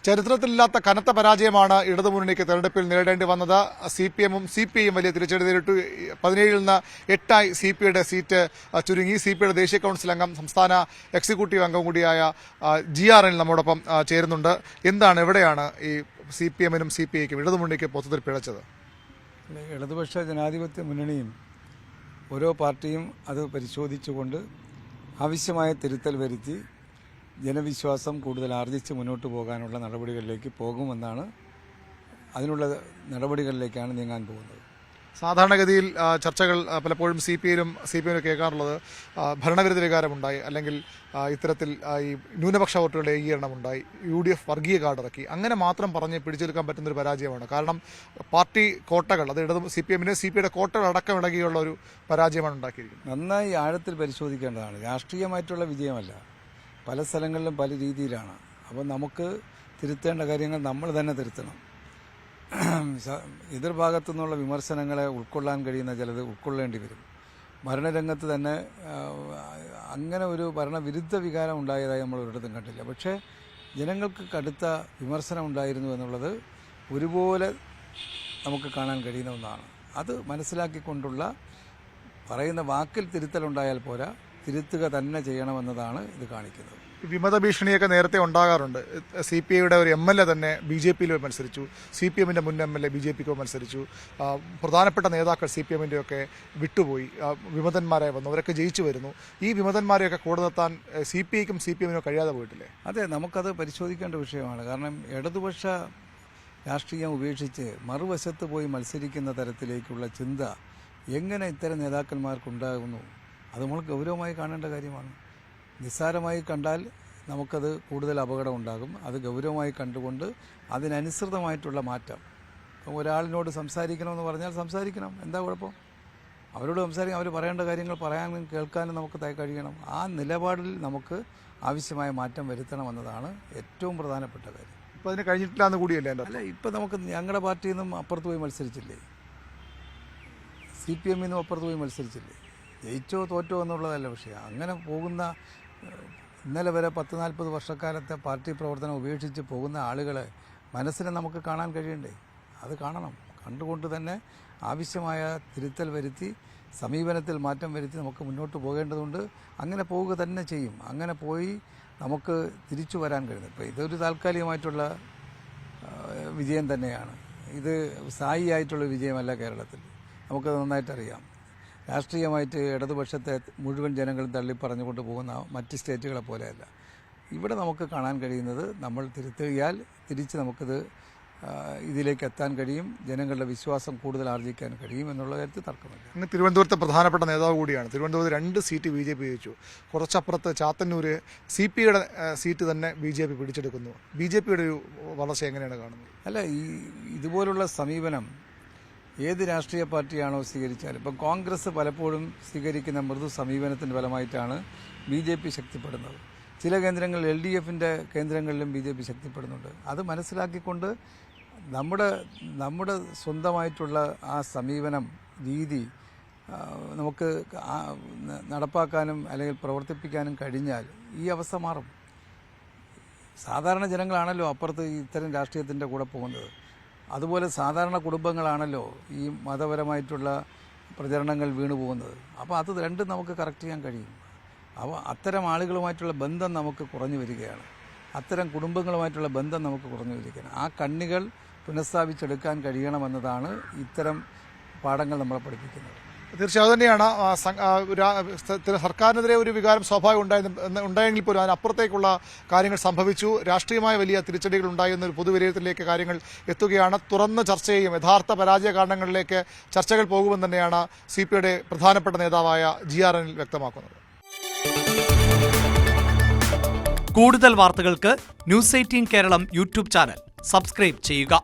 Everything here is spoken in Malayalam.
ചരിത്രത്തിലില്ലാത്ത കനത്ത പരാജയമാണ് ഇടതുമുന്നണിക്ക് തെരഞ്ഞെടുപ്പിൽ നേരിടേണ്ടി വന്നത്. സിപിഎമ്മും സിപിഐയും വലിയ തിരിച്ചടി നേരിട്ടു. 17-ൽ നിന്ന് 8ആയി സിപിഐയുടെ സീറ്റ് ചുരുങ്ങി. സിപിഐയുടെ ദേശീയ കൌൺസിൽ അംഗം, സംസ്ഥാന എക്സിക്യൂട്ടീവ് അംഗം കൂടിയായ GRN നമ്മോടൊപ്പം ചേരുന്നുണ്ട്. എന്താണ്, എവിടെയാണ് ഈ സിപിഎമ്മിനും സിപിഐക്കും ഇടതുമുന്നണിക്ക് മൊത്തത്തിൽ പിഴച്ചത്? ഇടതുപക്ഷ ജനാധിപത്യ മുന്നണിയും ഓരോ പാർട്ടിയും അത് പരിശോധിച്ചുകൊണ്ട് ആവശ്യമായ തിരുത്തൽ വരുത്തി ജനവിശ്വാസം കൂടുതൽ ആർജിച്ച് മുന്നോട്ട് പോകാനുള്ള നടപടികളിലേക്ക് പോകുമെന്നാണ്, അതിനുള്ള നടപടികളിലേക്കാണ് നീങ്ങാൻ പോകുന്നത്. സാധാരണഗതിയിൽ ചർച്ചകൾ പലപ്പോഴും സിപിഐയിലും സിപിഎമ്മിലും കേൾക്കാറുള്ളത് ഭരണവിരുദ്ധ വികാരമുണ്ടായി, അല്ലെങ്കിൽ ഇത്തരത്തിൽ ഈ ന്യൂനപക്ഷ വോട്ടുകളുടെ ഏകീകരണമുണ്ടായി, UDF വർഗീയ കാർഡ് ഇറക്കി, അങ്ങനെ മാത്രം പറഞ്ഞ് പിടിച്ചെടുക്കാൻ പറ്റുന്നൊരു പരാജയമാണ്. കാരണം പാർട്ടി കോട്ടകൾ, അത് സിപിഎമ്മിന് സിപിഐയുടെ കോട്ടകൾ അടക്കം ഇളകിയുള്ള ഒരു പരാജയമാണ് ഉണ്ടാക്കിയിരിക്കുന്നത്. നന്നായി ആഴത്തിൽ പരിശോധിക്കേണ്ടതാണ്. രാഷ്ട്രീയമായിട്ടുള്ള വിജയമല്ല, പല സ്ഥലങ്ങളിലും പല രീതിയിലാണ്. അപ്പോൾ നമുക്ക് തിരുത്തേണ്ട കാര്യങ്ങൾ നമ്മൾ തന്നെ തിരുത്തണം. എതിർഭാഗത്തു നിന്നുള്ള വിമർശനങ്ങളെ ഉൾക്കൊള്ളാൻ കഴിയുന്ന ചിലത് ഉൾക്കൊള്ളേണ്ടി വരും. ഭരണരംഗത്ത് തന്നെ അങ്ങനെ ഒരു ഭരണവിരുദ്ധ വികാരം ഉണ്ടായതായി നമ്മൾ ഒരിടത്തും കണ്ടില്ല. പക്ഷേ ജനങ്ങൾക്ക് കടുത്ത വിമർശനം ഉണ്ടായിരുന്നു എന്നുള്ളത് ഒരുപോലെ നമുക്ക് കാണാൻ കഴിയുന്ന ഒന്നാണ്. അത് മനസ്സിലാക്കിക്കൊണ്ടുള്ള പറയുന്ന വാക്കിൽ തിരുത്തലുണ്ടായാൽ പോരാ, തിരുത്തുക തന്നെ ചെയ്യണമെന്നതാണ് ഇത് കാണിക്കുന്നത്. വിമത ഭീഷണിയൊക്കെ നേരത്തെ ഉണ്ടാകാറുണ്ട്. സിപിഐയുടെ ഒരു MLA തന്നെ BJPയിൽ മത്സരിച്ചു, CPMന്റെ മുൻ MLA BJPക്ക് മത്സരിച്ചു, പ്രധാനപ്പെട്ട നേതാക്കൾ CPMന്റെയൊക്കെ വിട്ടുപോയി, വിമതന്മാരായി വന്നു, അവരൊക്കെ ജയിച്ചു വരുന്നു. ഈ വിമതന്മാരെയൊക്കെ കൂടെ നിർത്താൻ CPIക്കും CPMനും കഴിയാതെ പോയിട്ടില്ലേ? അതെ, നമുക്കത് പരിശോധിക്കേണ്ട വിഷയമാണ്. കാരണം ഇടതുപക്ഷ രാഷ്ട്രീയം ഉപേക്ഷിച്ച് മറുവശത്ത് പോയി മത്സരിക്കുന്ന തരത്തിലേക്കുള്ള ചിന്ത എങ്ങനെ ഇത്തരം നേതാക്കന്മാർക്കുണ്ടാകുന്നു, അത് നമ്മൾ ഗൗരവമായി കാണേണ്ട കാര്യമാണ്. നിസ്സാരമായി കണ്ടാൽ നമുക്കത് കൂടുതൽ അപകടം ഉണ്ടാകും. അത് ഗൗരവമായി കണ്ടുകൊണ്ട് അതിനനുസൃതമായിട്ടുള്ള മാറ്റം. ഇപ്പം ഒരാളിനോട് സംസാരിക്കണമെന്ന് പറഞ്ഞാൽ സംസാരിക്കണം, എന്താ കുഴപ്പം? അവരോട് സംസാരിക്കാൻ, അവർ പറയേണ്ട കാര്യങ്ങൾ പറയാനും കേൾക്കാനും നമുക്ക് കഴിയണം. ആ നിലപാടിൽ നമുക്ക് ആവശ്യമായ മാറ്റം വരുത്തണമെന്നതാണ് ഏറ്റവും പ്രധാനപ്പെട്ട കാര്യം. ഇപ്പം അതിന് കഴിഞ്ഞിട്ടില്ല എന്ന് കൂടിയല്ലേ? അല്ല, ഇപ്പം നമുക്ക് ഞങ്ങളുടെ പാർട്ടിയിൽ നിന്നും അപ്പുറത്ത് പോയി മത്സരിച്ചില്ലേ, CPMൽ നിന്നും അപ്പുറത്ത് പോയി മത്സരിച്ചില്ലേ? ജയിച്ചോ തോറ്റോ എന്നുള്ളതല്ല വിഷയം. അങ്ങനെ പോകുന്ന, ഇന്നലെ വരെ 10-40 വർഷക്കാലത്തെ പാർട്ടി പ്രവർത്തനം ഉപേക്ഷിച്ച് പോകുന്ന ആളുകളെ മനസ്സിനെ നമുക്ക് കാണാൻ കഴിയണ്ടേ? അത് കാണണം. കണ്ടുകൊണ്ട് തന്നെ ആവശ്യമായ തിരുത്തൽ വരുത്തി, സമീപനത്തിൽ മാറ്റം വരുത്തി നമുക്ക് മുന്നോട്ട് പോകേണ്ടതുണ്ട്. അങ്ങനെ പോവുക തന്നെ ചെയ്യും. അങ്ങനെ പോയി നമുക്ക് തിരിച്ചു വരാൻ കഴിയുന്നത്. ഇപ്പോൾ ഇതൊരു താൽക്കാലികമായിട്ടുള്ള വിജയം തന്നെയാണ്. ഇത് സ്ഥായിയായിട്ടുള്ള വിജയമല്ല കേരളത്തിൽ. നമുക്കത് നന്നായിട്ടറിയാം. രാഷ്ട്രീയമായിട്ട് ഇടതുപക്ഷത്തെ മുഴുവൻ ജനങ്ങളും തള്ളിപ്പറഞ്ഞുകൊണ്ട് പോകുന്ന മറ്റ് സ്റ്റേറ്റുകളെ പോലെയല്ല. ഇവിടെ നമുക്ക് കാണാൻ കഴിയുന്നത്, നമ്മൾ തിരുത്തിയാൽ തിരിച്ച് നമുക്കിത് ഇതിലേക്ക് എത്താൻ കഴിയും, ജനങ്ങളുടെ വിശ്വാസം കൂടുതൽ ആർജിക്കാൻ കഴിയും എന്നുള്ള കാര്യത്തിൽ തർക്കമില്ല. ഇന്ന് തിരുവനന്തപുരത്തെ പ്രധാനപ്പെട്ട നേതാവ് കൂടിയാണ്. തിരുവനന്തപുരത്ത് 2 സീറ്റ് BJP ജയിച്ചു. കുറച്ചപ്പുറത്ത് ചാത്തന്നൂര് CPIയുടെ സീറ്റ് തന്നെ BJP പിടിച്ചെടുക്കുന്നു. BJPയുടെ ഒരു വളർച്ച എങ്ങനെയാണ് കാണുന്നത്? അല്ല, ഇതുപോലുള്ള സമീപനം ഏത് രാഷ്ട്രീയ പാർട്ടിയാണോ സ്വീകരിച്ചാലും, ഇപ്പം കോൺഗ്രസ് പലപ്പോഴും സ്വീകരിക്കുന്ന മൃദു സമീപനത്തിൻ്റെ ഫലമായിട്ടാണ് BJP ശക്തിപ്പെടുന്നത്. ചില കേന്ദ്രങ്ങളിൽ LDFന്റെ കേന്ദ്രങ്ങളിലും BJP ശക്തിപ്പെടുന്നുണ്ട്. അത് മനസ്സിലാക്കിക്കൊണ്ട് നമ്മുടെ സ്വന്തമായിട്ടുള്ള ആ സമീപനം, രീതി നമുക്ക് നടപ്പാക്കാനും അല്ലെങ്കിൽ പ്രവർത്തിപ്പിക്കാനും കഴിഞ്ഞാൽ ഈ അവസ്ഥ മാറും. സാധാരണ ജനങ്ങളാണല്ലോ അപ്പുറത്ത് ഇത്തരം രാഷ്ട്രീയത്തിൻ്റെ കൂടെ പോകുന്നത്. അതുപോലെ സാധാരണ കുടുംബങ്ങളാണല്ലോ ഈ മതപരമായിട്ടുള്ള പ്രചരണങ്ങൾ വീണു പോകുന്നത്. അപ്പോൾ അത് രണ്ടും നമുക്ക് കറക്റ്റ് ചെയ്യാൻ കഴിയും. അപ്പോൾ അത്തരം ആളുകളുമായിട്ടുള്ള ബന്ധം നമുക്ക് കുറഞ്ഞു വരികയാണ്. അത്തരം കുടുംബങ്ങളുമായിട്ടുള്ള ബന്ധം നമുക്ക് കുറഞ്ഞു വരികയാണ്. ആ കണ്ണികൾ പുനഃസ്ഥാപിച്ചെടുക്കാൻ കഴിയണമെന്നതാണ് ഇത്തരം പാഠങ്ങൾ നമ്മളെ പഠിപ്പിക്കുന്നത്. തീർച്ചയായും തന്നെയാണ്. സർക്കാരിനെതിരെ ഒരു വികാരം സ്വാഭാവികം ഉണ്ടായെങ്കിൽ പോലും അതിനപ്പുറത്തേക്കുള്ള കാര്യങ്ങൾ സംഭവിച്ചു. രാഷ്ട്രീയമായ വലിയ തിരിച്ചടികൾ ഉണ്ടായി എന്നൊരു പൊതുവിലയിരുത്തലിലേക്ക് കാര്യങ്ങൾ എത്തുകയാണ്. തുറന്ന ചർച്ചയും യഥാർത്ഥ പരാജയ കാരണങ്ങളിലേക്ക് ചർച്ചകൾ പോകുമെന്ന് തന്നെയാണ് CPIയുടെ പ്രധാനപ്പെട്ട നേതാവായ GRN വ്യക്തമാക്കുന്നത്. കൂടുതൽ വാർത്തകൾക്ക് News 18 Keralam YouTube channel subscribe ചെയ്യുക.